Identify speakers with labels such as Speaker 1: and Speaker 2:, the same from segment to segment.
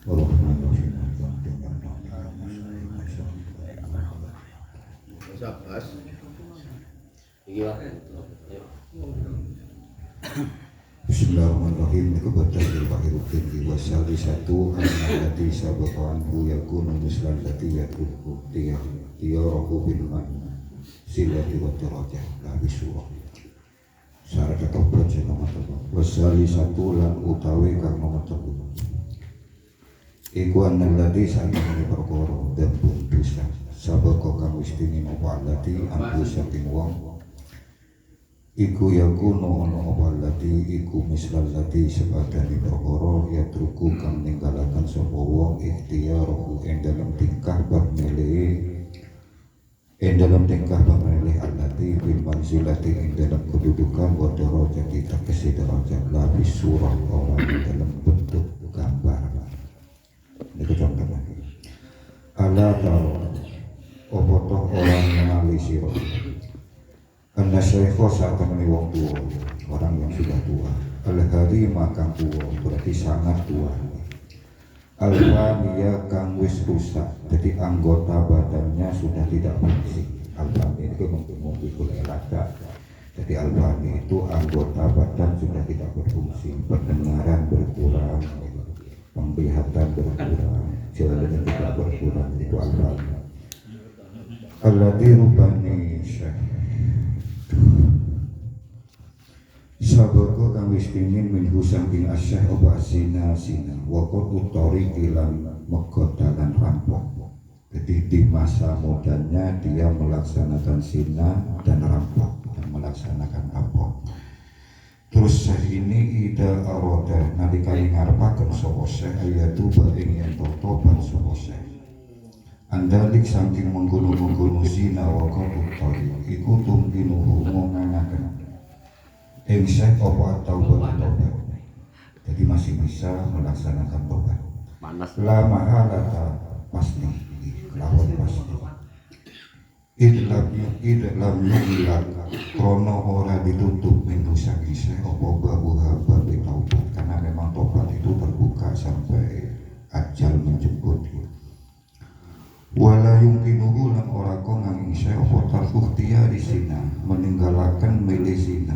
Speaker 1: Bismillahirrahmanirrahim. Iku badal wahiruddin wasali satu anati sabaqan bu yakunu mislan lati yatruku tiyarahu bil man silati wa tirajah la bisurah. Syarat tobat nomor 3. Wasali satu lan utawi kang nomor 3. Iku annallati saking perkara dan dosa sabaqo kang wis dingin apa allati ambu saking wong iku yakunu ana apa lati iku misal lati sepadane perkara ya truku kang ninggalaken sapa wong ikhtiyaruhu ing dalam tingkah bab milih allati bil manzilati ing dalam kedudukan wa darajat tegese derajat la surah ora dalam bentuk gambar. Niku contoh lagi. Ala taro apa toh orang mengali sira karena syekho saat temani wong tua, orang yang sudah tua. Al-hari makang tua, berarti sangat tua. Al-faniya kang wis rusak, jadi anggota badannya sudah tidak fungsi. Al-fani itu memikul elada. Jadi al-fani itu anggota badan sudah tidak berfungsi. Pendengaran berkurang, penglihatan berkurang, jalan tidak berkurang. Itu al-fani. Alladhi rubani syekh sabako kang wis pingin minhu saking asyah oba sina wa qad utori kilan megodalan rampok. Jadi di masa mudanya dia melaksanakan sina dan rampok dan melaksanakan rampok. Terus ini ida aroda nalika ngarepaken sapa syekh ayatu ba ing yen tobat sapa syekh andalik saking menggunung-gunung sina wa qad utori iku tumpinuhu nganaken ing syekh apa taubat. Jadi masih bisa melaksanakan tobat. Lama halata pasti lawan pasti. Idlam yuhilang krono ora ditutup pintu saking syekh apa babuha babi taubat, karena memang tobat itu terbuka sampai ajal menjemput. Wala yumkinuhu lan ora kok nganging syekh apa tarkuh tiari sina meninggalkan milih sina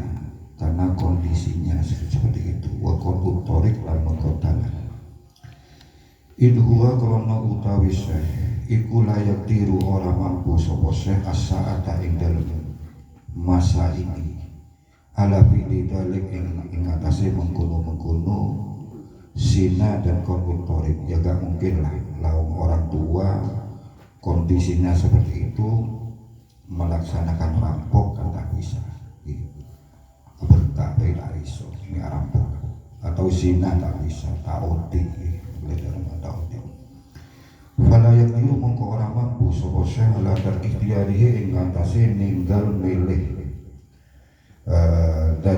Speaker 1: karena kondisinya seperti itu. Wa qad torik lan mengkodalan idhuwa krono utawi syekh iku layak tiru ora mampu sapa syekh as-saata ing dalem masa ini ala fili dalik ing atase mengkono-mengkono sina dan torik. Ya gak mungkin lah laung orang tua kondisinya seperti itu melaksanakan rampok kan tak bisa. Berkabe tak iso ini rampok atau zina tak bisa taoti belajar taoti. Pada yang itu mongko orang mampu sapa syekh ala terikhtiyarihi ing atase ninggal milih dan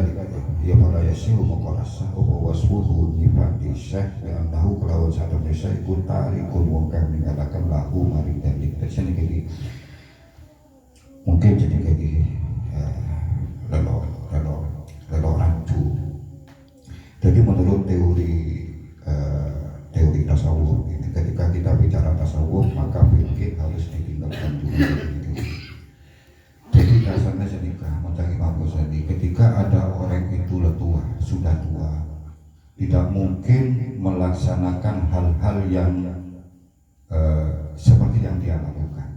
Speaker 1: ya pada yasiu mongko rasa apa wasfuhu nifati syekh yang tahu kelawan satu desa ikut tarikun wong kang ninggalaken lahu mari dalik. Jadi mungkin jadi kayak lelo rancu. Jadi menurut teori tasawuf ini, ketika kita bicara tasawuf maka fikih harus ditinggalkan dulu. Jadi dasarnya sedikah mencari mampu sendiri. Ketika ada orang itu tua, sudah tua, tidak mungkin melaksanakan hal-hal yang seperti yang dia lakukan.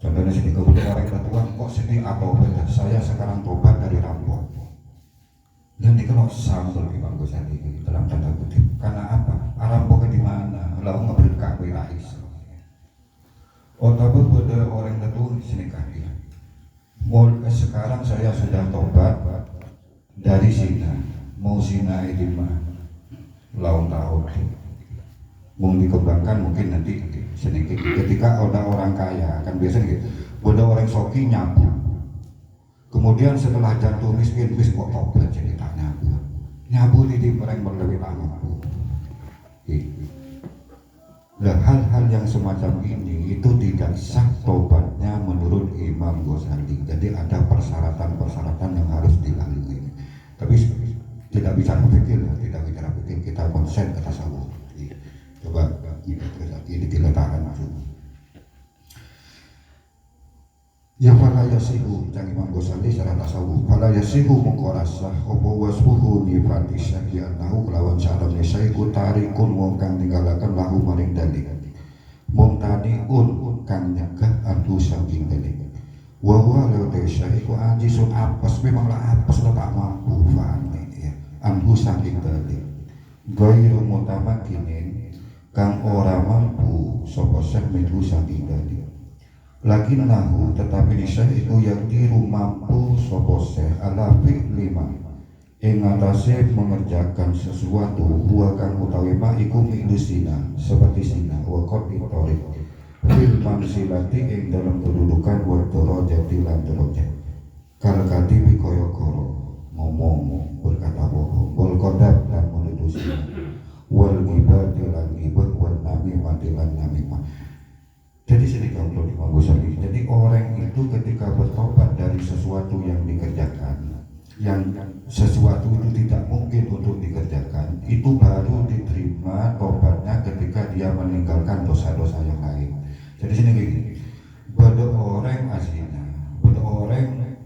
Speaker 1: Contohnya sedikah orang tua kok sedih atau beda. Saya sekarang tobat dari rampok. Dan dikenal sambal Imam Ghazali dalam tanda kutip. Karena apa? Rampoknya di mana? Lalu nggak berkah rais. Otak pada orang tua sini kaki. Sekarang saya sudah tobat dari zina. Mau zina di mana? Lawan tahun. Mau dikembangkan mungkin nanti sedikit. Ketika ada orang kaya kan biasanya gitu. Ada orang soki nyabu. Kemudian setelah jatuh miskin kok tobat jadi tak nyabu di orang berlebih lama. Nah, hal-hal yang semacam ini itu tidak sah tobatnya menurut Imam Ghazali. Jadi ada persyaratan-persyaratan yang harus dilalui. Tapi tidak bicara fikih, tidak bicara fikih, kita konsen ke tasawuf. Coba ini diletakkan itu. Ya fala yasihu Cang Imam Ghazali secara tasawuf fala yasihu mengkorasah apa wasfuhu nifati syahiyat nahu kelawan sa'adamnya syaiku tarikun wong kang ninggalakan lahu maring dalik mumtaniun kang nyegah antu saking dalik wawa lewat syaiku ajisun apes memanglah apes lo tak mampu fahami ya antu saking dalik gairu mutamakinin kang ora mampu sapa syekh minhu saking dalik lakin nahu tetapi nisah itu yang tiru mampu sopo seh ala fi'lima ing atase mengerjakan sesuatu huwa kang utawi ma iku mi'lusina seperti sina wa qad itorik fil mansilati ing dalam kedudukan wa darajati lan derajat kal katibi kaya koro ngomong berkata bohong wal qadab lan menuduh sina wal ghibati lan ghibah wal namimati lan namimah. Jadi sedikit kalau Imam Ghazali. Jadi orang itu ketika bertobat dari sesuatu yang dikerjakan, yang sesuatu itu tidak mungkin untuk dikerjakan, itu baru diterima tobatnya ketika dia meninggalkan dosa-dosa yang lain. Jadi sini gini, pada orang aslinya, pada orang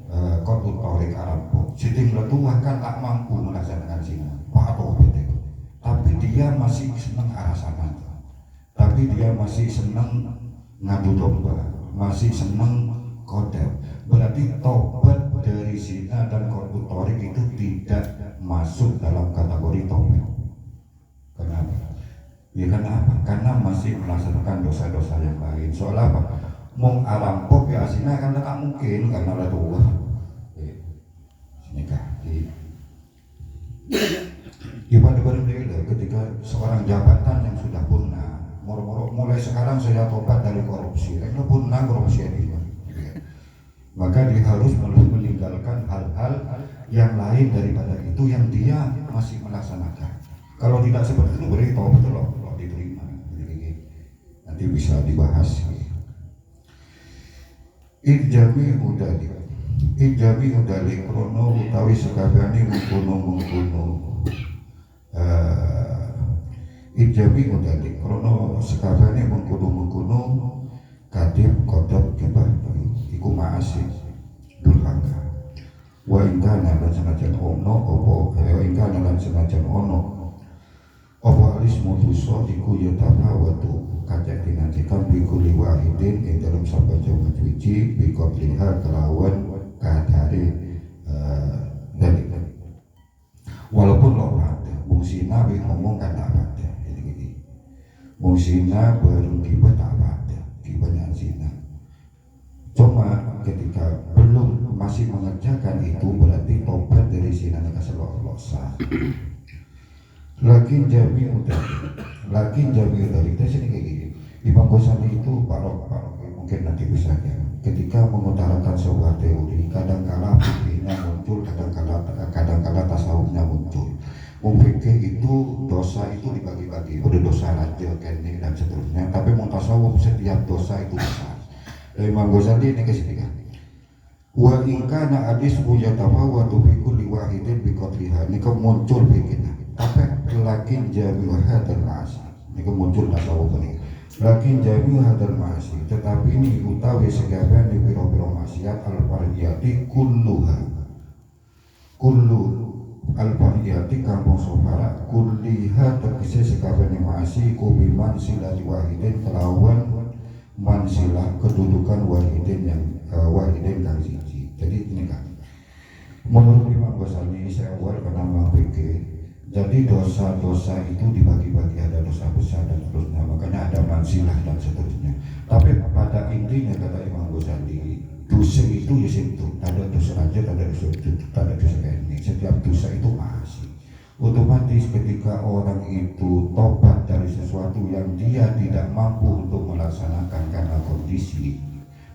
Speaker 1: kotut torik arampok, siting letuah kan tak mampu melaksanakan sini, atau betul. Tapi dia masih senang arah sana, tapi dia masih senang ngadu domba, masih seneng kodam. Berarti tobat dari zina dan koruptorik itu tidak masuk dalam kategori tobat. Kenapa? Ya kenapa? Karena masih melaksanakan dosa-dosa yang lain. Soal apa? Mau arampok ya zina kan tak mungkin karena ada tua. Sini kaki. Gimana berbeda ketika seorang jabatan yang sudah punah. Moro-moro mulai sekarang saya tobat dari korupsi, itu pun korupsi ini. Maka dia harus meninggalkan hal-hal yang lain daripada itu yang dia masih melaksanakan. Kalau tidak seperti itu beri tahu betul loh, kalau diterima. Nanti bisa dibahas. Ijami udali krono utawi sekabani mengkuno. Ijabi udali krono sekabane mengkuno kadip kodok kebah iku maasih durhaka wa ingkana lan senajan ono opo alis mutuso iku yatafawatu kacek dinajikan bikuli wahidin ing dalam sabaja wiji bikot liha kelawan kadari dalik walaupun lo ada fungsi nabi ngomong kan apa musina baru tiba tak ada tibanya zina. Cuma ketika belum masih mengerjakan itu berarti tobat dari zina mereka selalu sah. Lagi jami udari kita sini kayak gini. Imam Ghazali itu barok mungkin nanti bisa ya. Ketika mengutarakan sebuah teori kadang-kala fikihnya muncul, kadang-kala tasawufnya muncul. Fikih itu dosa itu dibagi-bagi, ada dosa rajil, kening dan seterusnya. Tapi tasawuf setiap dosa itu besar. Imam Ghazali ini kesitika. Wa ingkana adis yatafawatu fi kulli wahidin bi qadriha. Ini muncul fikihnya. Tapi lakin jami'u hadzal ma'asi. Ini muncul tasawuf ini. Lakin jami'u hadzal ma'asi. Tetapi ini utawi segala ni pira-pira maksiat al-fardiyati kulluha. Al-Fahiyati kampung sofara kulliha terkisih sekabani ma'asi kubiman silati wahidin kelawan mansilah kedudukan wahidin yang wahidin kang siji. Jadi ini kan menurut Imam Ghazali saya awal karena fikih. Jadi dosa-dosa itu dibagi-bagi, ada dosa besar dan seterusnya, makanya ada mansilah dan seterusnya. Tapi pada intinya kata Imam Ghazali, dosa itu ya situ, ada dosa aja, ada dosa itu, ada dosa ini. Setiap dosa itu masih. Otomatis ketika orang itu tobat dari sesuatu yang dia tidak mampu untuk melaksanakan karena kondisi,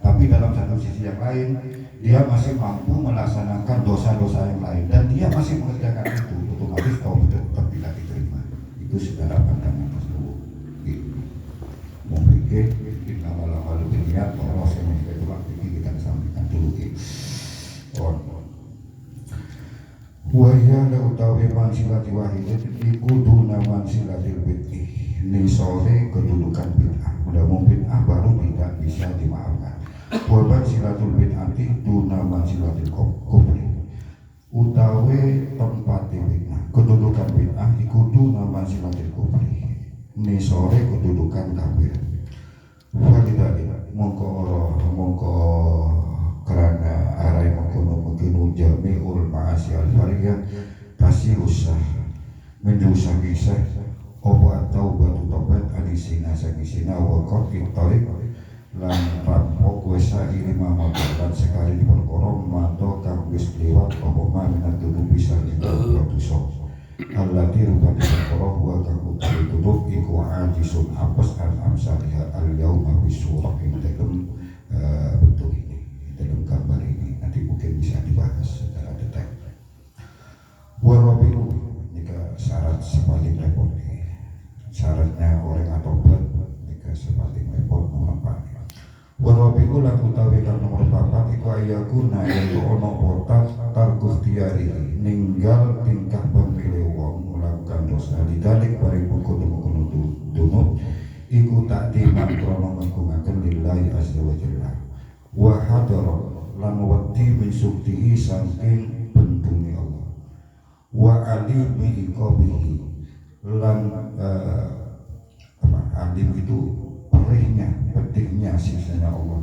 Speaker 1: tapi dalam satu sisi yang lain dia masih mampu melaksanakan dosa-dosa yang lain dan dia masih mengerjakan itu, otomatis taubat tetap tidak diterima. Itu secara pandangan tersebut. Mungkin kita malah kalau dilihat poros yang itu waktu kita sampaikan dulu. Wahya la utawi mansilati wahidin iku duna mansilatil bid'i. Ni sore kedudukan wa manzilatul bid'ati duna manzilatil kufri utawi tempate bid'ah kedudukan bid'ah iku duna manzilatil kufri nisore kedudukan kafir. Walidalik mongko karena arai mengkono jami'ul ma'asi al-fariyah kasih usah menjusah kisah obat taubatu tobat alisina sagisina wakot iktorik lan rampok wesa ini mamakan sekali di perkorong manto kang wis lewat opoma minat tubuh bisa lingkup produsok allati rupati perkorong wa kang utari tubuh iku ajisun apes an amsaliha al-yauma bisurah ini dalam bentuk ini dalam gambar ini nanti mungkin bisa dibahas secara detail. Warabi'u jika syarat sepaling repot syaratnya orang atau jika sepaling repot nomor 4. Warabi'u laku tawikan nomor 4 iku ayakuna yaitu ono otak targuh tiari ninggal tingkah pemilih wong melakukan dosa didalik bari mengkono dunub iku tak timan krono mengkungakan lillahi azza wa jalla wa hadara lan wati min suktihi saking bendungi Allah wa alimi iqabihi lan alim itu perihnya pedihnya sisanya Allah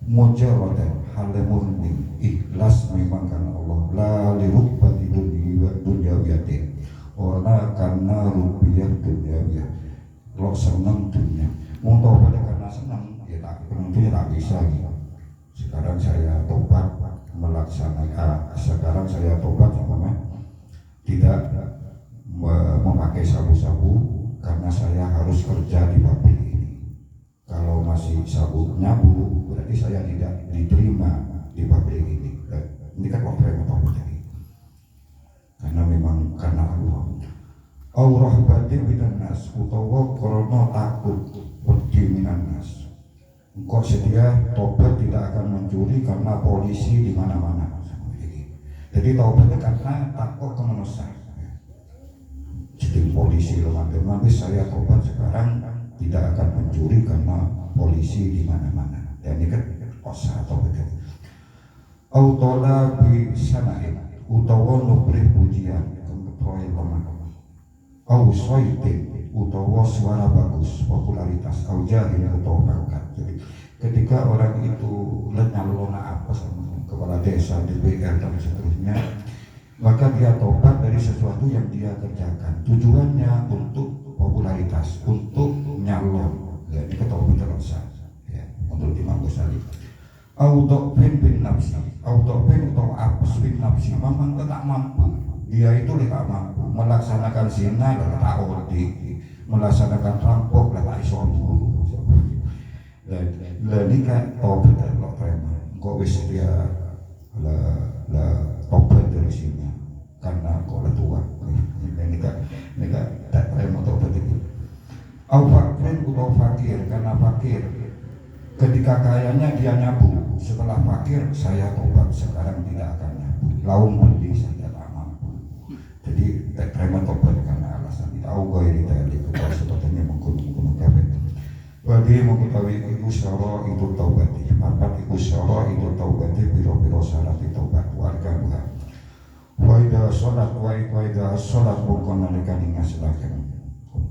Speaker 1: mujarradan halemurni ikhlas memang karena Allah la lirubati dunyawiyatin ora karena rupiah dunyawiyah lo senang dunia mau tobat karena senang ya tak penentunya tak bisa gitu. Sekarang saya tobat melaksanakan sekarang saya tobat sama tidak memakai sabu-sabu karena saya harus kerja di pabrik ini. Kalau masih sabu nyabu berarti saya tidak diterima di pabrik ini. Ini kan orang tobat jadi karena memang karena Allah. Aurah batin minan nas utawa krana takut wedi minan nas. Engkau sedia tobat tidak akan mencuri karena polisi di mana-mana. Jadi tobatnya karena takut kemenusan. Jadi polisi lemah-lemah saya tobat sekarang tidak akan mencuri karena polisi di mana-mana. Dan ini kan kosa tobat. Autola bi sanain utawa nubrih pujian keproyek lemah. Au soitin utawa suara bagus, popularitas, au jahil utawa pangkat. Jadi ketika orang itu nyalona apa sama kepala desa, DPR dan seterusnya, maka dia tobat dari sesuatu yang dia kerjakan. Tujuannya untuk popularitas, untuk nyalon. Ya, ini ketahuan terasa. Ya, menurut Imam Ghazali. Au dokfin bin nafsi, au dokfin utawa apes bin nafsi, memang tak mampu. Dia itu tidak mampu melaksanakan zina tak ordi, melaksanakan rampok tak iso buru. Lah ini kan tobat lo terima. Kok wis dia tobat dari sini karena kau tua. Ini kan tak terima tobat itu. Au fakir atau fakir karena fakir. Ketika kayanya dia nyabu, setelah fakir saya tobat sekarang tidak akan nyabu. Laung budi saya tak mampu. Jadi tak terima tobat karena alasan itu. Au gairi tadi kalau sebetulnya menggunung kabeh. Bagi mengetahui iku syara itu taubat. Papat iku syara itu taubat biro-biro syarat taubat warga buah. Waida sholat waida sholat bukan nalikani ngaslakan.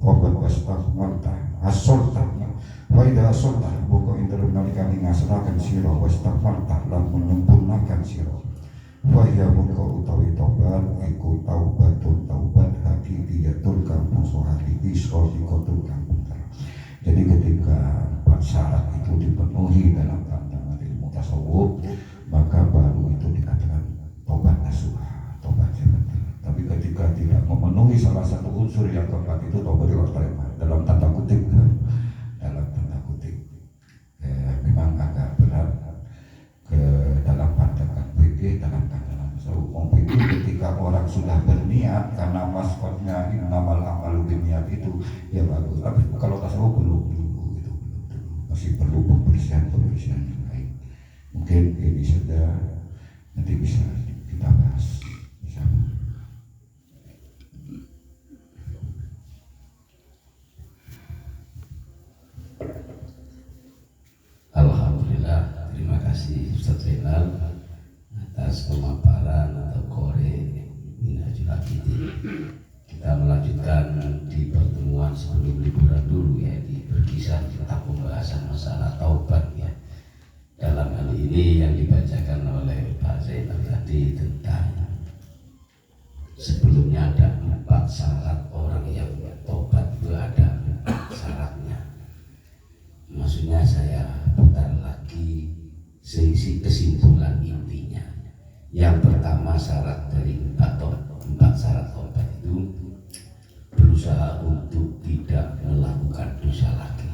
Speaker 1: Obat wastaghfirullah as-sultan. Waida sholat bukan intelek nalikani ngaslakan sira wastaghfirullah lan menyempurnakan sira. Waya muka utawi taubat iku taubat hakikiyatun kang musuh hakiki sholikotul kang bener. Jadi ketika empat syarat itu dipenuhi dalam pandangan ilmu tasawuf, maka baru itu dikatakan taubat nasuha, taubat yang benar. Tapi ketika tidak memenuhi salah satu unsur yang keempat itu taubat tidak terima dalam tanda kutip, memang agak berat ke dalam pandangan fikih, dalam pandangan tasawuf. Ketika orang sudah berniat karena maskotnya innamal a'malu binniyat itu ya bagus. Tapi kalau tasawuf belum itu masih perlu pembersihan yang lain. Mungkin ini sudah nanti bisa kita bahas bersama.
Speaker 2: Alhamdulillah, terima kita melanjutkan di pertemuan sebelum liburan dulu ya, berkisar tentang pembahasan masalah taubat ya. Dalam hal ini yang dibacakan oleh Pak Zainal tadi tentang sebelumnya ada 4 syarat orang yang taubat, itu ada 4 syaratnya. Maksudnya saya putar lagi seisi kesimpulan intinya. Yang pertama syarat dari 4 syarat taubat itu berusaha untuk tidak melakukan dosa lagi.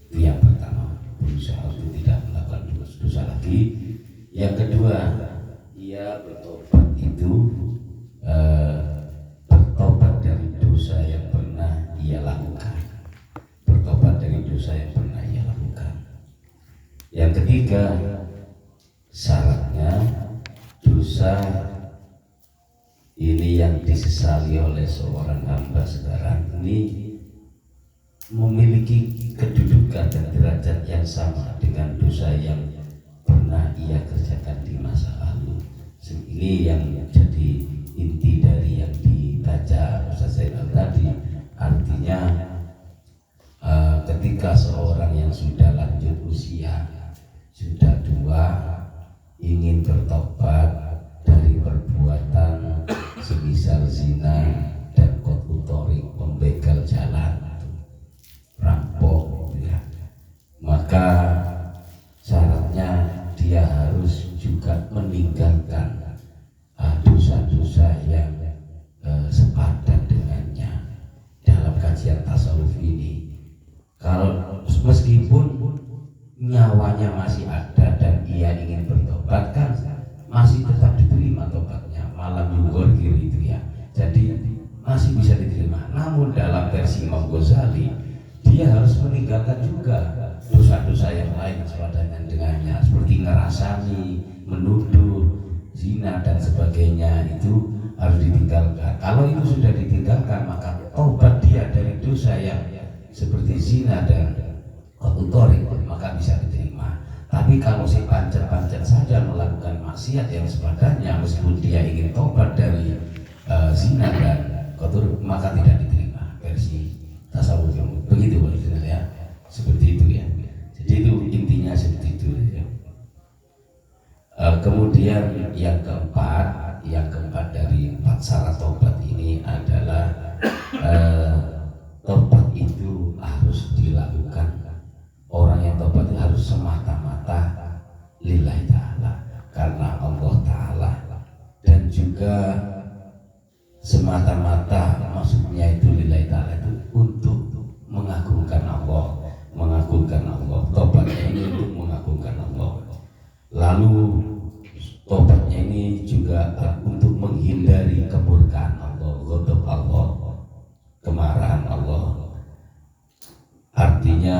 Speaker 2: Itu yang pertama, berusaha untuk tidak melakukan dosa lagi. Yang kedua, ia bertobat itu bertobat dari dosa yang pernah ia lakukan. Bertobat dari dosa yang pernah ia lakukan. Yang ketiga, syaratnya dosa ini yang disesali oleh seorang hamba sekarang ini memiliki kedudukan dan derajat yang sama dengan dosa yang pernah ia kerjakan di masa lalu. Ini yang jadi inti dari yang dibaca Ustaz Zainal tadi. Artinya ketika seorang yang sudah lanjut usia, sudah tua, ingin bertobat dari perbuatan semisal zina dan qat'ut thariq, pembegal jalan, rampok ya, maka syaratnya dia harus juga meninggalkan dosa-dosa yang sepadan dengannya. Dalam kajian tasawuf ini, kalau meskipun nyawanya masih ada dan ia ingin bertobat, kan masih tetap diterima tobatnya, malam yughor kiri itu ya, jadi masih bisa diterima. Namun dalam versi Imam Ghazali, dia harus meninggalkan juga dosa-dosa yang lain sepadan dengannya, seperti ngerasani, menuduh, zina dan sebagainya, itu harus ditinggalkan. Kalau itu sudah ditinggalkan, maka tobat dia dari dosa yang seperti zina dan qat'ut thariq maka bisa diterima. Tapi kalau si pancet-pancet saja melakukan maksiat yang sepadannya, meskipun dia ingin tobat dari zina dan qat'ut, maka tidak diterima. Versi tasawuf begitu ya, seperti itu ya. Jadi itu intinya seperti itu ya. Kemudian yang keempat dari 4 syarat tobat ini adalah tobat itu harus dilakukan. Orang yang tobat itu harus semata-mata lillahi ta'ala, karena Allah ta'ala, dan juga semata-mata maksudnya itu lillahi ta'ala itu untuk mengagungkan Allah, tobatnya ini untuk mengagungkan Allah. Lalu tobatnya ini juga untuk menghindari kemurkaan Allah, ghadab Allah, kemarahan Allah. Artinya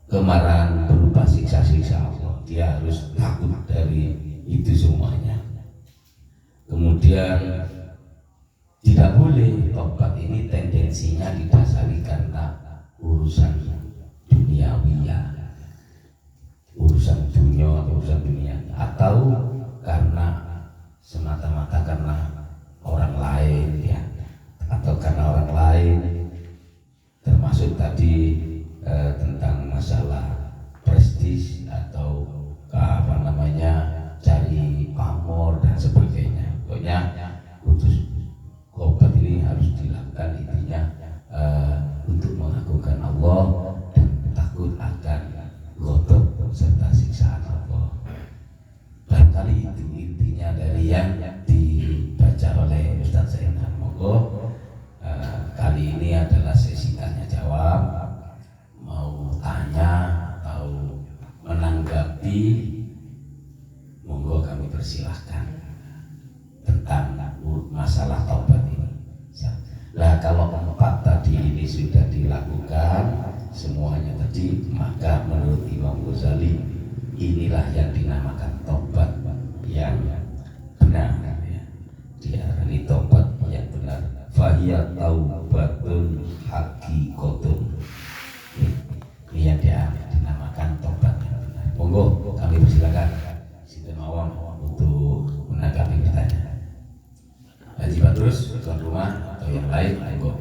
Speaker 2: kemarahan berupa siksa-siksa Allah, dia harus takut dari itu semuanya. Kemudian tidak boleh tobat ini tendensinya didasari karena urusan duniawiya, urusan dunia, atau karena semata-mata karena orang lain ya, atau karena orang lain, termasuk tadi tentang masalah prestis atau cari pamor dan sebagainya. Pokoknya khusus tobat ini harus dilakukan intinya untuk mengagungkan Allah dan takut akan ghadab serta siksaan Allah. Barangkali itu intinya dari yang dibaca oleh Ustaz Zainal. Monggo kali ini adalah sesi tanya jawab. Mau tanya atau menanggapi, monggo kami persilahkan tentang masalah taubat ini. Nah, kalau 4 tadi ini sudah dilakukan semuanya tadi, maka menurut Imam Ghazali inilah yang dinamakan taubat yang benar ya. Diarani taubat yang benar. Fahiyat taubatun haqiqatun. Ini yang dia dinamakan taubat yang benar. Monggo kami persilakan Sinten mawon untuk menanggapi pertanyaan. tuan rumah atau yang lain, monggo.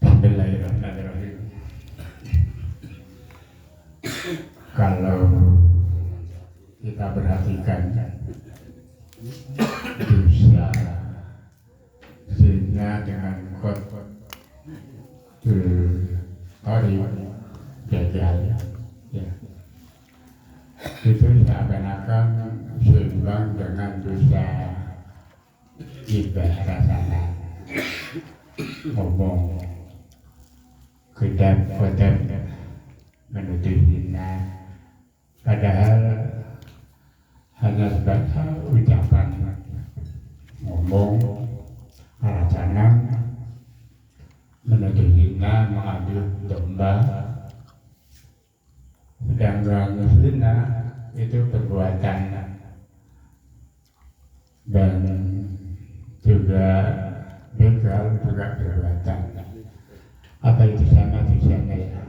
Speaker 3: Bismillahirrahmanirrahim. Kalau kita perhatikan dosa zina dengan kot tori jajal ya, itu seakan-akan seimbang dengan dosa ibadah sana ngomong kedap menuduh zina, padahal hanya sebatas ucapan ngomong rencana menuduh zina, mengambil domba. Sedangkan zina itu perbuatan dan juga begal juga perbuatan. Apa itu sama dosanya ya?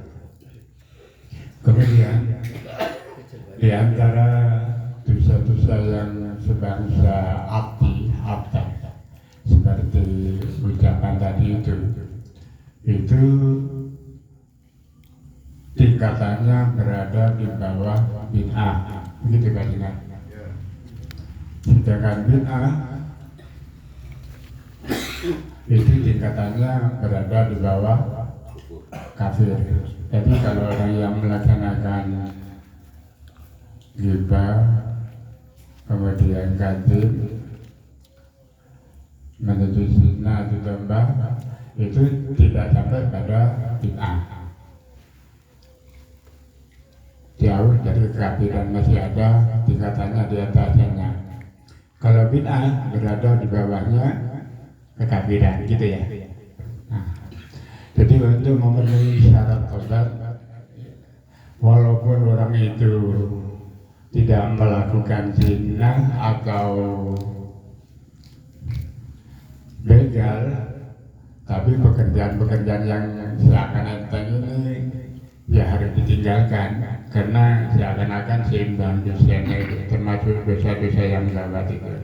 Speaker 3: Kemudian di antara dosa-dosa yang sebangsa abdi seperti ucapan tadi itu tingkatannya berada di bawah bid'ah, begitu kan ya? Sedangkan bid'ah itu tingkatannya berada di bawah kafir. Jadi kalau orang yang melaksanakan ghibah, kemudian kadzib, menuduh zina atau domba, itu tidak sampai pada bid'ah. Jauh dari kekafiran, masih ada tingkatannya di atasnya. Kalau bid'ah berada di bawahnya kekafiran, gitu ya. Nah, jadi untuk memenuhi syarat tobat, walaupun orang itu tidak melakukan zina atau begal, tapi pekerjaan-pekerjaan yang seakan enteng ini ya harus ditinggalkan, karena seakan-akan seimbang dosanya itu, termasuk dosa-dosa yang gawat itu.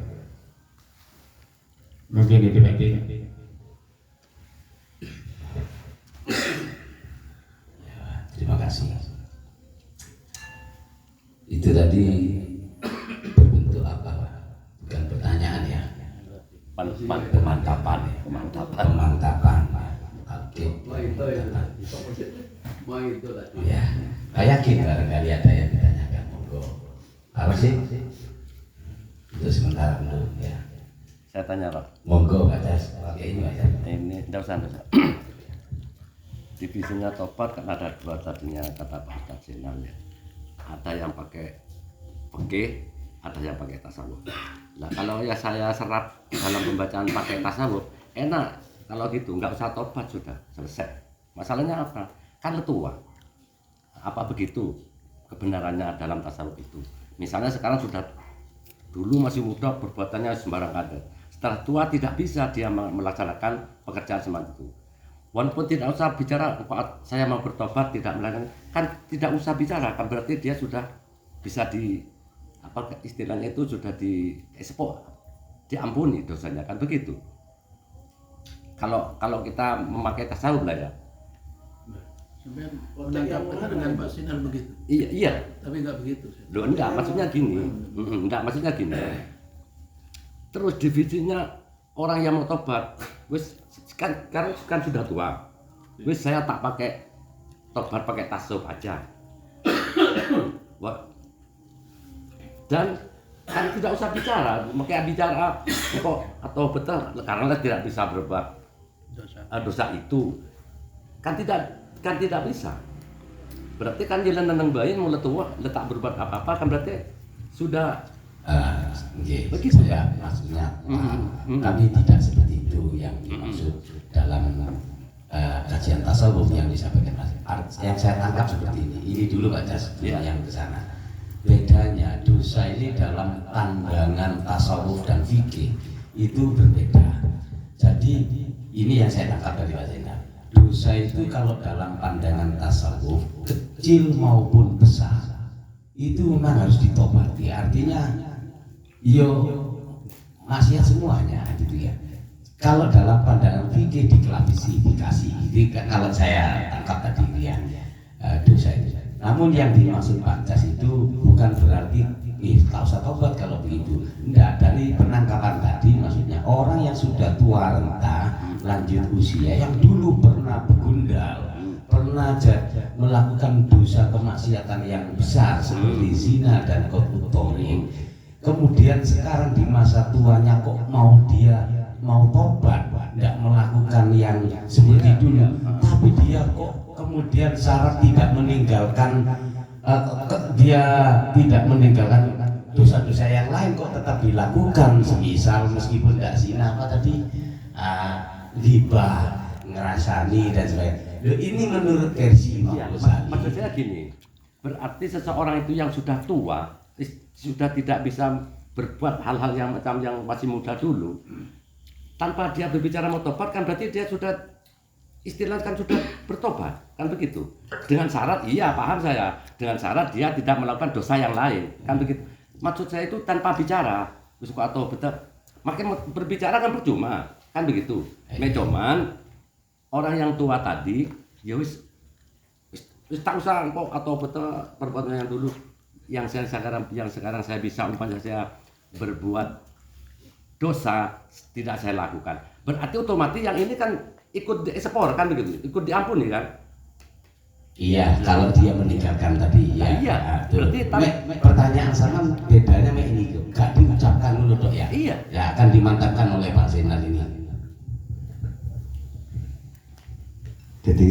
Speaker 3: Mungkin itu tadi.
Speaker 2: Terima kasih. Itu tadi berbentuk apa? Bukan pertanyaan ya. Pemantapan. Oke. Ya, saya yakin barangkali ada yang ditanyakan. Monggo. Apa sih? Itu sementara dulu ya.
Speaker 4: Saya tanya Pak.
Speaker 2: Monggo Pak Jas. Pakai ini Pak Jas.
Speaker 4: Ini tidak usah. Divisinya tobat kan ada dua tadinya kata Pak Ustadz Zainal ya. Ada yang pakai fikih, ada yang pakai tasawuf. Nah kalau ya saya serap dalam pembacaan pakai tasawuf, enak. Kalau gitu nggak usah tobat, sudah selesai. Masalahnya apa? Kan tua. Apa begitu kebenarannya dalam tasawuf itu? Misalnya sekarang sudah, dulu masih muda perbuatannya sembarang ada. Setelah tua tidak bisa dia melaksanakan pekerjaan semacam itu. Walaupun tidak usah bicara, saya mau bertobat tidak melakukan, kan tidak usah bicara, kan berarti dia sudah bisa di apa istilahnya itu sudah diampuni dosanya, kan begitu. Kalau kita memakai tasawuf lah ya.
Speaker 5: Menanggapinya dengan Pak Sinar begitu.
Speaker 4: Iya.
Speaker 5: Tapi enggak begitu.
Speaker 4: Loh enggak, maksudnya gini. Maksudnya gini. Terus divisinya orang yang mau tobat, wis kan sudah tua. Wis saya tak pakai tobat, pakai tasawuf aja. Wah. Dan kan tidak usah bicara, makanya bicara kok atau betul karena tidak bisa berbuat dosa itu. Kan tidak bisa. Berarti kan jalan neneng bayi mau letak berbuat apa-apa kan berarti sudah
Speaker 2: begitu ya maksudnya. Kami tidak seperti itu yang dimaksud dalam kajian tasawuf yang disampaikan Mas. Yang saya tangkap seperti ini. Ini dulu Pak Jas, yang ke sana. Bedanya dosa ini dalam pandangan tasawuf dan fikih itu berbeda. Jadi Ini yang saya tangkap dari Pak Zainal. Dosa itu kalau dalam pandangan tasawuf, kecil maupun besar, itu memang harus ditobati. Artinya, yo maksiat semuanya gitu ya. Kalau dalam pandangan fikih diklasifikasi, itu kalau saya tangkap tadi ya dosa itu. Namun yang dimaksud Pak Cas itu bukan berarti tak usah tobat kalau begitu. Enggak, dari penangkapan tadi maksudnya orang yang sudah tua renta, lanjut usia, yang dulu pernah begundal, pernah melakukan dosa kemaksiatan yang besar seperti zina dan koruptori, kemudian sekarang di masa tuanya kok mau tobat, tidak melakukan yang seperti dulu, tapi dia kok kemudian syarat tidak meninggalkan dia tidak meninggalkan dosa-dosa yang lain kok tetap dilakukan, semisal meskipun tidak zina apa tadi, ghibah, ngerasani dan sebagainya. Loh, ini menurut versi Imam Ghazali.
Speaker 4: Maksud saya gini, berarti seseorang itu yang sudah tua, sudah tidak bisa berbuat hal-hal yang macam yang masih muda dulu, tanpa dia berbicara mau tobat kan berarti dia sudah istilahnya kan sudah bertobat, kan begitu. Dengan syarat, iya paham saya, dengan syarat dia tidak melakukan dosa yang lain, kan begitu. Maksud saya itu tanpa bicara, suka atau betul, makin berbicara kan percuma, kan begitu. Cuman orang yang tua tadi, ya wis tak usah kok atau betul perbuatan yang dulu, yang sekarang saya bisa umpamanya saya berbuat dosa tidak saya lakukan, berarti otomatis yang ini kan ikut diekspor kan begitu, ikut diampuni kan?
Speaker 2: Iya, kalau dia meninggalkan tadi ya.
Speaker 4: Iya,
Speaker 2: berarti pertanyaan sama bedanya mek ini gak diucapkan dulu dok ya.
Speaker 4: Iya.
Speaker 2: Ya akan dimantapkan oleh Pak Zainal ini.
Speaker 1: Jadi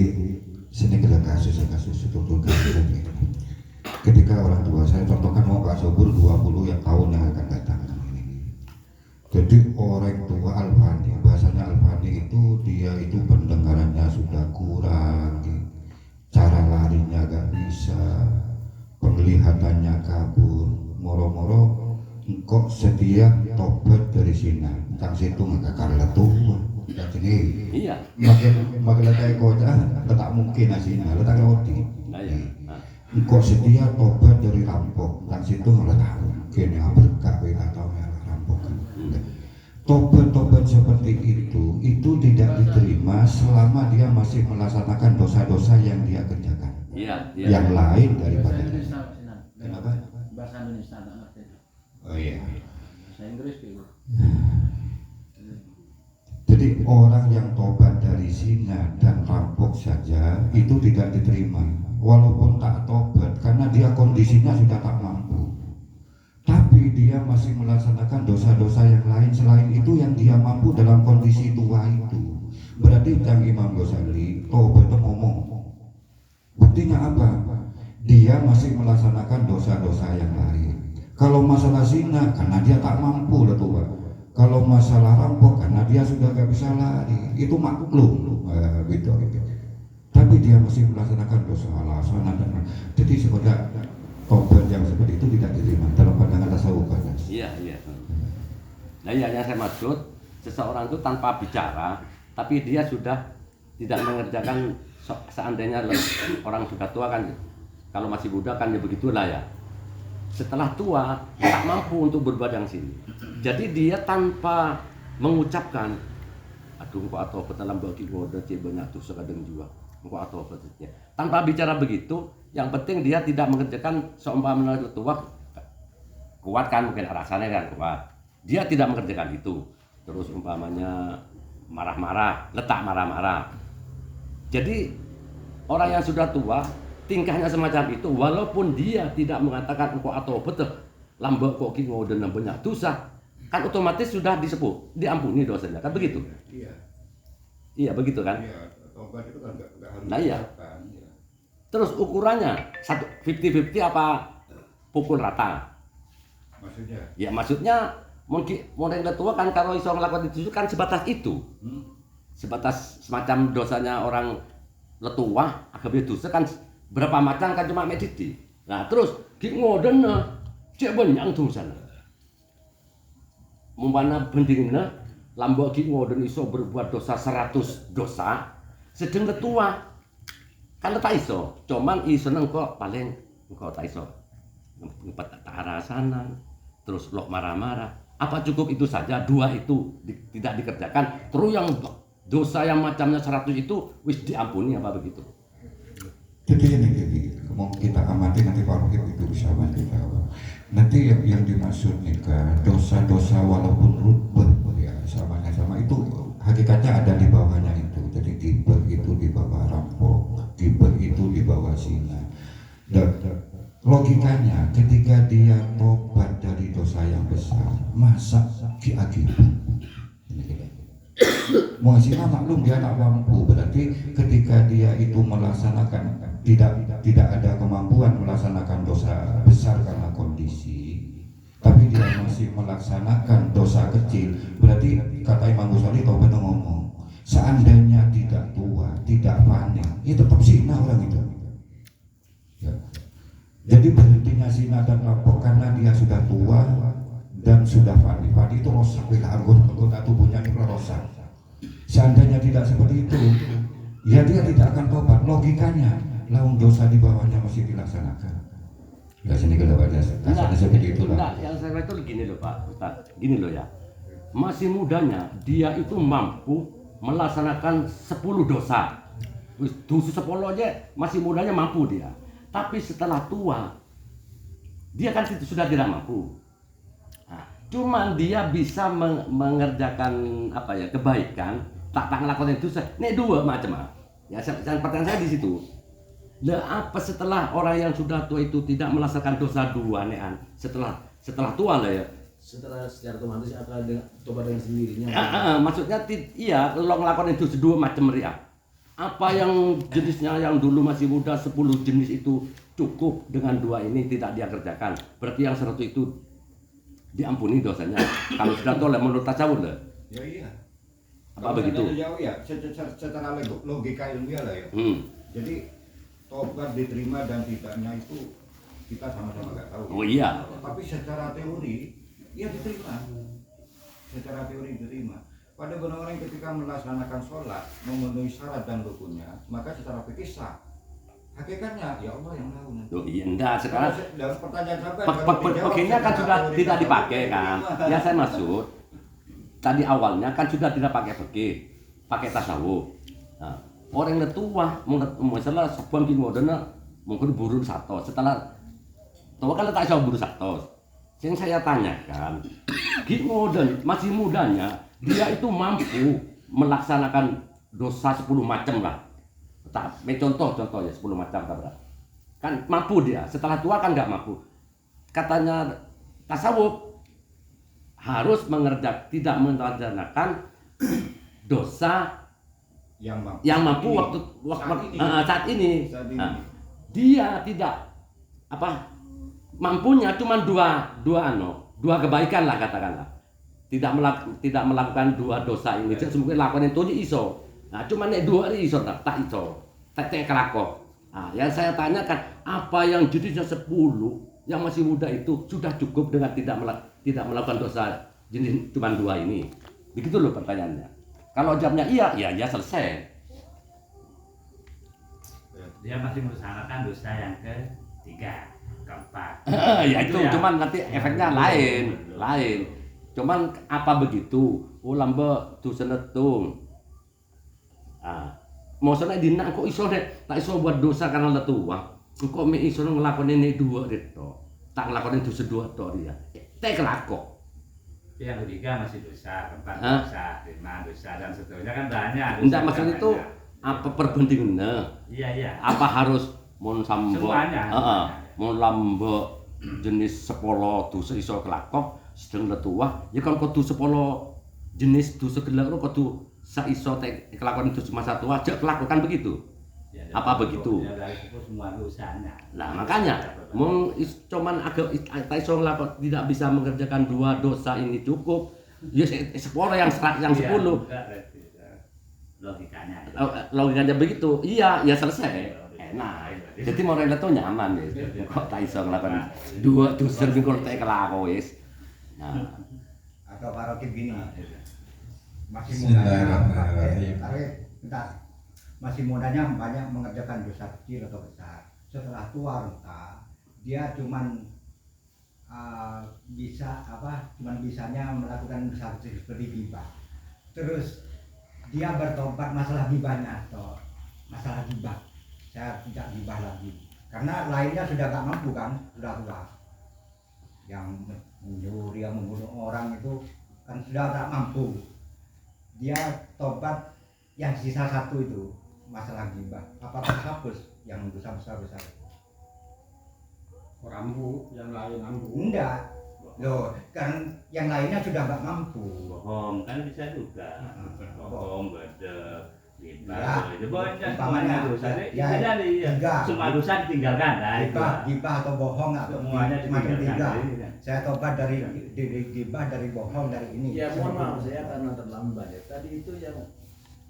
Speaker 1: sini kita kasus betul kasus ini. Ketika orang tua saya contohkan mau Pak Sobur 20 yang tahun yang akan datang. Jadi orang tua Alfani, bahasanya Alfani itu dia itu pendengarannya sudah kurang, cara larinya gak bisa, penglihatannya kabur, moro-moro engkau setia tobat dari sini, tang situ nggak kakak tua. Jadi
Speaker 4: Iya.
Speaker 1: makin letak kota, tak mungkin aslinya, letak roti.
Speaker 4: Nah, ya.
Speaker 1: Engkau setia tobat dari rampok, tang situ nggak tahu, mungkin yang berkah beda atau rampok. Tobat seperti itu tidak diterima selama dia masih melaksanakan dosa-dosa yang dia kerjakan.
Speaker 4: Iya.
Speaker 1: Yang lain
Speaker 5: Bahasa
Speaker 1: daripada
Speaker 5: Indonesia, Pak Sinan.
Speaker 1: Kenapa?
Speaker 5: Bahasa Indonesia tak ngerti.
Speaker 1: Oh iya.
Speaker 5: Bahasa Inggris gitu.
Speaker 1: Jadi orang yang tobat dari zina dan rampok saja itu tidak diterima, walaupun tak tobat karena dia kondisinya sudah tak mampu. Tapi dia masih melaksanakan dosa-dosa yang lain selain itu yang dia mampu dalam kondisi tua itu. Berarti Cang Imam Ghazali tobat ngomong. Buktinya apa? Dia masih melaksanakan dosa-dosa yang lain. Kalau masalah zina karena dia tak mampu lah tua. Kalau masalah rampok karena dia sudah gak bisa lari, itu maklum gitu. Tapi dia masih melaksanakan dosa alasan dan jadi sebenarnya tobat yang seperti itu tidak diterima dalam pandangan tasawuf.
Speaker 4: Iya. Nah, yang saya maksud seseorang itu tanpa bicara, tapi dia sudah tidak mengerjakan seandainya orang sudah tua kan, kalau masih muda kan ya begitulah ya. Setelah tua tak mampu untuk berbuat yang sini. Jadi dia tanpa mengucapkan, aduh kok atau dalam bagi goda banyak tuh sekadang juga, kok atau ya. Tanpa bicara begitu, yang penting dia tidak mengerjakan seumpama tua kuat kan mungkin rasanya kan kuat. Dia tidak mengerjakan itu. Terus umpamanya marah-marah, letak marah-marah. Jadi orang yang sudah tua tingkahnya semacam itu, walaupun dia tidak mengatakan engkau atau betul lambak kok kingo dan banyak dosa, kan otomatis sudah disebut diampuni dosanya, kan begitu? Iya begitu kan?
Speaker 1: Tobat itu kan nggak harus.
Speaker 4: Nah iya. Terus ukurannya 50-50 apa pukul rata?
Speaker 1: Maksudnya?
Speaker 4: Ya maksudnya mungkin orang yang tua kan kalau iso melakukan itu kan sebatas itu, sebatas semacam dosanya orang letua agak dosa kan berapa macam kan cuma mediti. Nah terus ngoden cek banyak tuh sana. Mumpana bendingna lambok ki ngoden iso berbuat dosa 100 dosa sedeng letua kan tak iso cuman iso kok paling engko tak iso ngepet tak arasanan terus lo marah-marah apa cukup itu saja dua itu tidak dikerjakan terus yang dosa yang macamnya 100 itu wis diampuni apa begitu.
Speaker 1: Jadi ini mau kita amati nanti Pak Rohim itu bisa bantu jawab. Nanti yang dimaksud nikah dosa-dosa walaupun rutbah ya sama itu hakikatnya ada di bawahnya itu. Jadi tiba itu di bawah rampok, tiba itu di bawah zina. Dan logikanya ketika dia tobat dari dosa yang besar, masa akibat mau zina maklum dia tak mampu, berarti ketika dia itu melaksanakan tidak ada kemampuan melaksanakan dosa besar karena kondisi, tapi dia masih melaksanakan dosa kecil, berarti kata Imam Ghazali tobat ngomong seandainya tidak tua, tidak panik, itu tetap zina orang itu ya. Jadi berhentinya zina dan rampok karena dia sudah tua dan sudah panik itu rosak anggota tubuhnya itu rosak. Seandainya tidak seperti itu, ya dia tidak akan tobat. Logikanya, laung dosa di bawahnya masih dilaksanakan. Ya sini kedepannya, seperti itulah.
Speaker 4: Enggak, yang saya itu gini loh Pak Ustaz, gini loh ya. Masih mudanya dia itu mampu melaksanakan 10 dosa. Dosa 10 aja masih mudanya mampu dia. Tapi setelah tua, dia kan sudah tidak mampu. Cuman dia bisa mengerjakan apa ya kebaikan, tak ngelakuin dosa. Nek dua macam ya. Pertanyaan saya di situ. Lah apa setelah orang yang sudah tua itu tidak melaksanakan dosa dua nean? Setelah tua lah ya.
Speaker 2: Secara otomatis akan coba dengan sendirinya.
Speaker 4: Maksudnya iya kalau ngelakuin dosa dua macam ria. Apa yang jenisnya yang dulu masih muda 10 jenis itu cukup dengan dua ini tidak dia kerjakan. Berarti yang 100 itu diampuni dosanya. Kalau sudah tolak menurut tasawuf lah.
Speaker 1: Ya iya.
Speaker 4: Apa begitu?
Speaker 1: Jauh ya, secara logika ilmiah lah ya. Jadi tobat diterima dan tidaknya itu kita sama-sama nggak tahu.
Speaker 4: Oh iya.
Speaker 1: Tapi secara teori, ya diterima. Secara teori diterima. Pada orang ketika melaksanakan sholat memenuhi syarat dan rukunnya, maka secara fikih sah. Hakikatnya ya Allah yang tahu.
Speaker 4: Oh iya enggak sekarang.
Speaker 1: Dalam pertanyaan sampai
Speaker 4: Begini kan sudah tidak dipakai kan. Ya saya maksud tadi awalnya kan sudah tidak pakai fikih, pakai tasawuf. Nah, orang yang tua misalnya sebelum gini modern mungkin buru satu setelah tua kan tak bisa buru satu. Yang saya tanyakan, gini modern masih mudanya dia itu mampu melaksanakan dosa 10 macam lah. Contoh ya 10 macam kan mampu dia. Setelah tua kan nggak mampu. Katanya tasawuf harus tidak mengerjakan dosa yang mampu saat ini. Dia tidak mampunya cuma dua kebaikan lah katakanlah. Tidak melakukan dua dosa ini. Semoga lakukan itu iso. Nah, cuma nek dua hari iso tak iso. Tak kelakok. Nah, yang saya tanyakan apa yang jenisnya 10 yang masih muda itu sudah cukup dengan tidak melakukan dosa jenis cuma dua ini. Begitu loh pertanyaannya. Kalau jawabnya iya, ya selesai.
Speaker 6: Dia masih mengusahakan dosa yang ketiga, keempat.
Speaker 4: Ya itu cuman nanti efeknya lain. Cuman apa begitu? Lambe dosa netung. Maksudnya dina kok iso deh, tak iso buat dosa karena letua. Kok me iso ngelakuin ini dua itu, tak ngelakuin dosa dua itu dia. Tak kelakok.
Speaker 6: Yang ketiga masih dosa, keempat dosa, lima dosa dan seterusnya kan banyak.
Speaker 4: Enggak maksud itu apa perbandingannya?
Speaker 6: Iya.
Speaker 4: Apa harus mon sambo?
Speaker 6: Semuanya.
Speaker 4: Mon lambe jenis 10 dosa iso kelakok, sedang letua. Ya kan kudu 10 jenis dosa kelakok kudu saiso kelakuan itu cuma satu aja lakukan begitu
Speaker 6: ya,
Speaker 4: apa begitu
Speaker 6: ya, dari itu semua dosanya.
Speaker 4: Nah makanya cuman agak iso tidak bisa mengerjakan dua dosa ini cukup ya 10 yang 10 logikanya begitu iya ya selesai enak jadi mau rela tuh nyaman ya kok tak iso ngelakuin dua dosa bingung tak kelakon wis nah
Speaker 1: atau para gini
Speaker 7: masih mudanya
Speaker 8: Bismillahirrahmanirrahim.
Speaker 7: bentar. Masih mudanya banyak mengerjakan dosa kecil atau besar. Setelah tua renta, dia cuman cuman bisanya melakukan dosa kecil seperti gibah. Terus dia bertobat masalah gibahnya atau masalah gibah. Saya tidak gibah lagi karena lainnya sudah gak mampu kan, sudah tua. Yang mencuri, yang membunuh orang itu kan sudah tak mampu. Dia tobat yang sisa satu itu masalah gibah. Apakah hapus yang dosa besar-besar?
Speaker 3: Orang bu, yang lain ambu.
Speaker 7: Enggak. Loh, kan yang lainnya sudah nggak mampu.
Speaker 6: Bohong kan bisa juga. Bohong, gede,
Speaker 7: Ya,
Speaker 6: riba, itu banyak
Speaker 7: umpamanya,
Speaker 6: semuanya dosa.
Speaker 7: ya,
Speaker 6: Ya, semua dosa ditinggalkan. Nah, itu.
Speaker 7: Gibah atau bohong atau
Speaker 6: Semuanya
Speaker 7: semacam
Speaker 6: ditinggalkan.
Speaker 7: tiga. Saya tobat dari gibah, dari bohong, dari ini.
Speaker 9: Ya mohon maaf saya karena terlambat ya. Tadi itu yang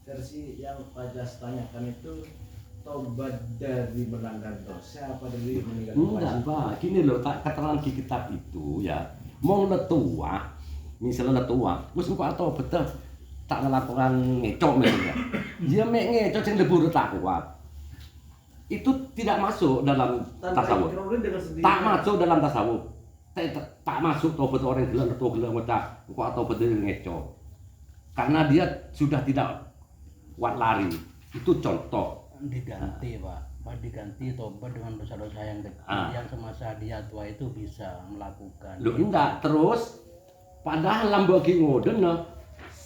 Speaker 9: versi yang Pak Jas tanyakan itu tobat dari melanggar dosa apa dari meninggalkan
Speaker 4: Enggak, Pak. Gini loh, keterangan di kitab itu ya, mau letua, misalnya letua, wis engko atau betul tak ngelakukan ngecok misalnya. Dia mek ngecok sing lebur tak kuat. Itu tidak masuk dalam tasawuf. Tak masuk dalam tasawuf. Tak masuk tobat orang gelar atau gelar mecah, engko atau betul ngecok. Karena dia sudah tidak kuat lari. Itu contoh.
Speaker 10: Diganti Pak, diganti tobat dengan dosa-dosa yang kecil yang semasa dia tua itu bisa melakukan.
Speaker 4: Loh enggak, terus padahal lambagi ngoden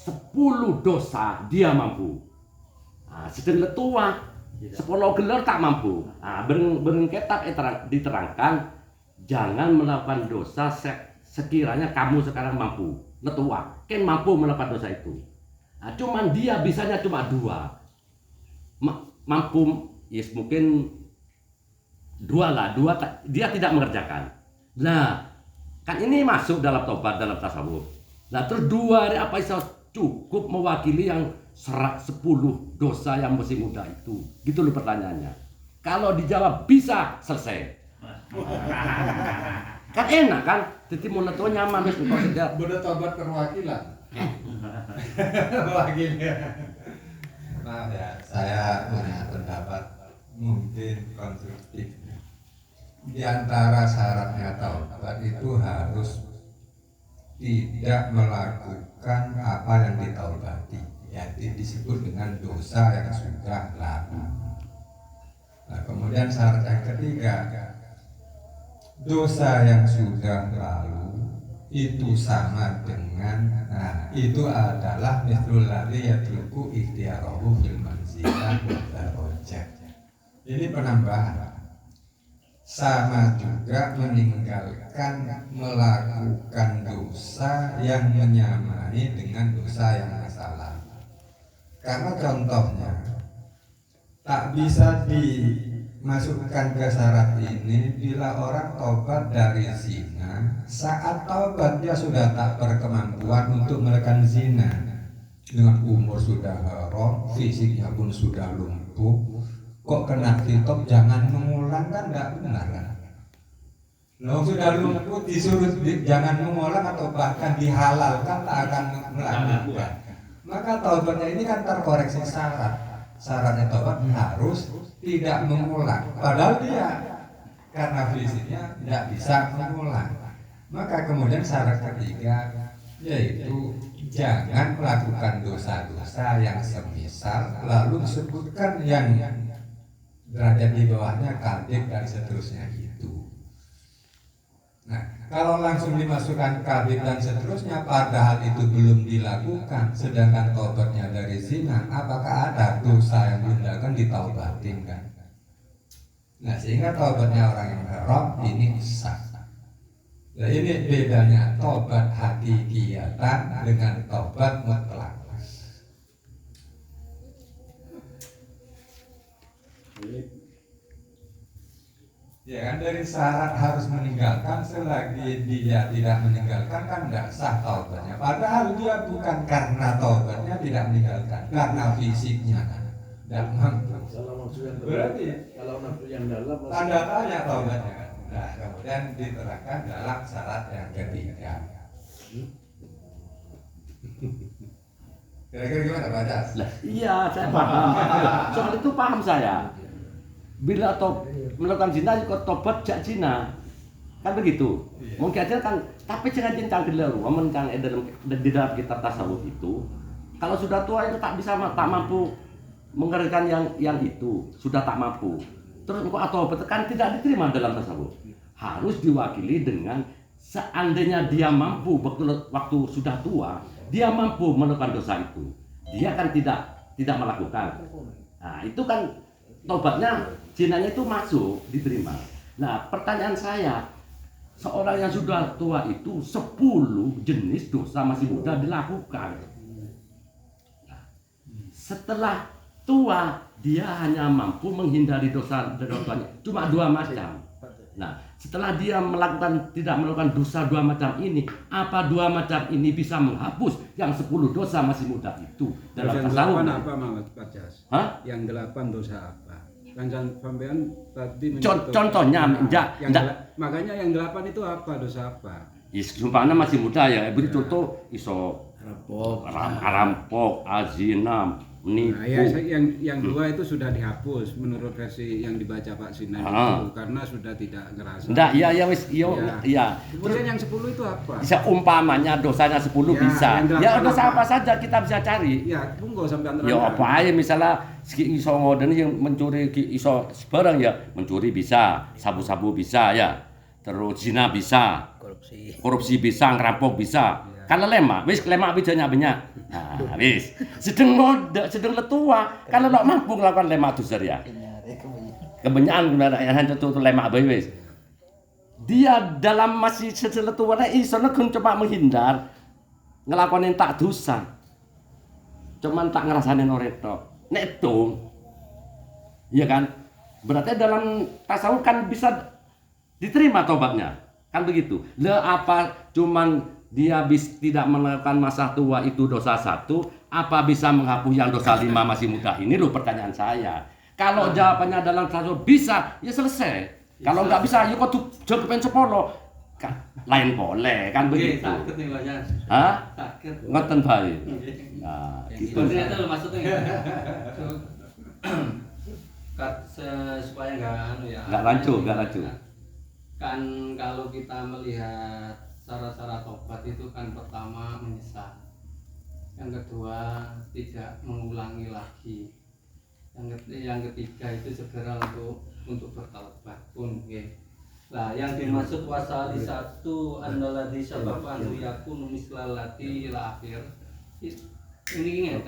Speaker 4: 10 dosa dia mampu. Sedang letua 10 gelar tak mampu. Bereng kitab diterangkan jangan melakukan dosa sekiranya kamu sekarang mampu. Letua kan mampu melakukan dosa itu. Cuman dia bisanya cuma 2. Mampu, yes mungkin 2 lah, 2 dia tidak mengerjakan. Nah, kan ini masuk dalam tobat dalam tasawuf. Nah, terus 2 hari apa bisa cukup mewakili yang 10 dosa yang masih muda itu? Gitu loh pertanyaannya. Kalau dijawab bisa, selesai. Kan enak kan? Jadi mau netua nyaman wis engko sudah.
Speaker 8: Bener tobat perwakilan. Wakilnya. Maaf ya, saya punya pendapat mungkin konstruktif. Di antara syaratnya taubat itu harus tidak melakukan apa yang ditaubati, yaitu disebut dengan dosa yang sudah lalu. Nah, kemudian syarat yang ketiga, dosa yang sudah lalu itu sama dengan itu adalah mithlul ladzi yatruku ikhtiyarahu fil manzilah wa darajat. Ini penambahan. Sama juga meninggalkan melakukan dosa yang menyamai dengan dosa yang masa lalu. Karena contohnya tak bisa dimasukkan ke syarat ini bila orang tobat dari zina, saat tobat dia sudah tak berkemampuan untuk melakukan zina, dengan umur sudah haram, fisiknya pun sudah lumpuh, kok kena kitab jangan mengulang kan nggak benar kan? Lo sudah lumpuh disuruh jangan mengulang atau bahkan dihalalkan tak akan melakukan. Maka taubatnya ini kan terkoreksi syarat. Syaratnya taubat harus tidak mengulang. Padahal dia karena fisiknya tidak bisa mengulang. Maka kemudian syarat ketiga yaitu jangan melakukan dosa-dosa yang semisal lalu disebutkan yang derajat di bawahnya kadzib dan seterusnya itu. Nah, kalau langsung dimasukkan kadzib dan seterusnya padahal itu belum dilakukan sedangkan taubatnya dari zina, apakah ada dosa yang belum dilakukan ditaubatin kan? Nah, sehingga taubatnya orang yang haram ini sah. Nah, ini bedanya taubat hakikiyatan dengan taubat mutlak. Ya kan dari syarat harus meninggalkan, selagi dia tidak meninggalkan kan tidak sah taubatnya. Padahal dia bukan karena taubatnya tidak meninggalkan, karena fisiknya tidak mampu.
Speaker 9: Kalau nafsu yang
Speaker 8: Berarti
Speaker 9: kalau nafsu yang dalam
Speaker 8: tanda tanya taubatnya. Nah, kemudian diterangkan dalam syarat yang ketiga. Kira-kira gimana Pak Das?
Speaker 4: Lah, iya, saya paham. Soal itu paham saya. Bila melakukan zina kok tobat jak zina. Kan begitu. Mungkin aja kan tapi jangan cincang gelaru, amun kang di dalam kitab tasawuf itu kalau sudah tua itu tak mampu mengerjakan yang itu, sudah tak mampu. Terus engkau atau kan tidak diterima dalam tasawuf. Harus diwakili dengan seandainya dia mampu waktu sudah tua, dia mampu melakukan dosa itu. Dia kan tidak melakukan. Nah, itu kan tobatnya zinanya itu masuk diterima. Nah, pertanyaan saya, seorang yang sudah tua itu 10 jenis dosa masih muda dilakukan. Nah, setelah tua dia hanya mampu menghindari dosa-dosanya cuma 2 macam. Nah, setelah dia tidak melakukan dosa 2 macam ini, apa 2 macam ini bisa menghapus yang 10 dosa masih muda itu dalam tasawuf?
Speaker 11: Yang 8 apa Mas Pak Jas?
Speaker 4: Hah?
Speaker 11: Yang 8 dosa apa? Kan sampean tadi
Speaker 4: contohnya
Speaker 11: makanya yang 8 itu apa, dosa apa?
Speaker 4: Sumpahnya masih muda ya, beri contoh iso rampok, azina, menipu.
Speaker 11: Nah, yang 2 itu sudah dihapus menurut versi yang dibaca Pak Sinan itu karena sudah tidak ngerasa.
Speaker 4: Enggak, iya.
Speaker 11: Kemudian yang 10 itu apa?
Speaker 4: Bisa umpamanya dosanya 10 bisa. Ya dosa apa saja kita bisa cari.
Speaker 11: Ya, monggo sampean terangkan.
Speaker 4: Ya apa aja misalnya iso ngoden yang mencuri iso barang ya, mencuri bisa, sabu-sabu bisa ya. Terus zina bisa. Korupsi bisa, ngerampok bisa. Kalau lemak, lemak bijanya banyak. Nah, wis. Sedang letua, kalau lo mampu melakukan lemak itu ya. Kebanyakan yang itu lemak wis. Dia dalam masih seletuanya iso coba menghindar ngelakuin yang tak dosa. Cuman tak ngerasain oretok. Netung. Iya kan? Berarti dalam tasawuf kan bisa diterima tobatnya. Kan begitu. Apa cuman dia tidak melakukan masa tua itu dosa 1, apa bisa menghapus yang dosa 5 masih muda? Ini loh pertanyaan saya. Kalau jawabannya dalam tasawuf bisa, ya selesai. Kalau nggak bisa, ya kok jawabin sepolo. Lain boleh, kan begitu.
Speaker 10: Sakit nih banyak.
Speaker 4: Hah?
Speaker 10: Sakit.
Speaker 4: Ngoten bae. Nah, gitu.
Speaker 10: Ternyata lo maksudnya supaya nggak
Speaker 4: rancu.
Speaker 10: Kan kalau kita melihat cara-cara tobat itu kan pertama menyesal, yang kedua tidak mengulangi lagi, yang ketiga itu segera untuk bertaubat pun. Nah, yang dimaksud wasali 1 adalah di sabab anu yakun mislalati ila akhir ini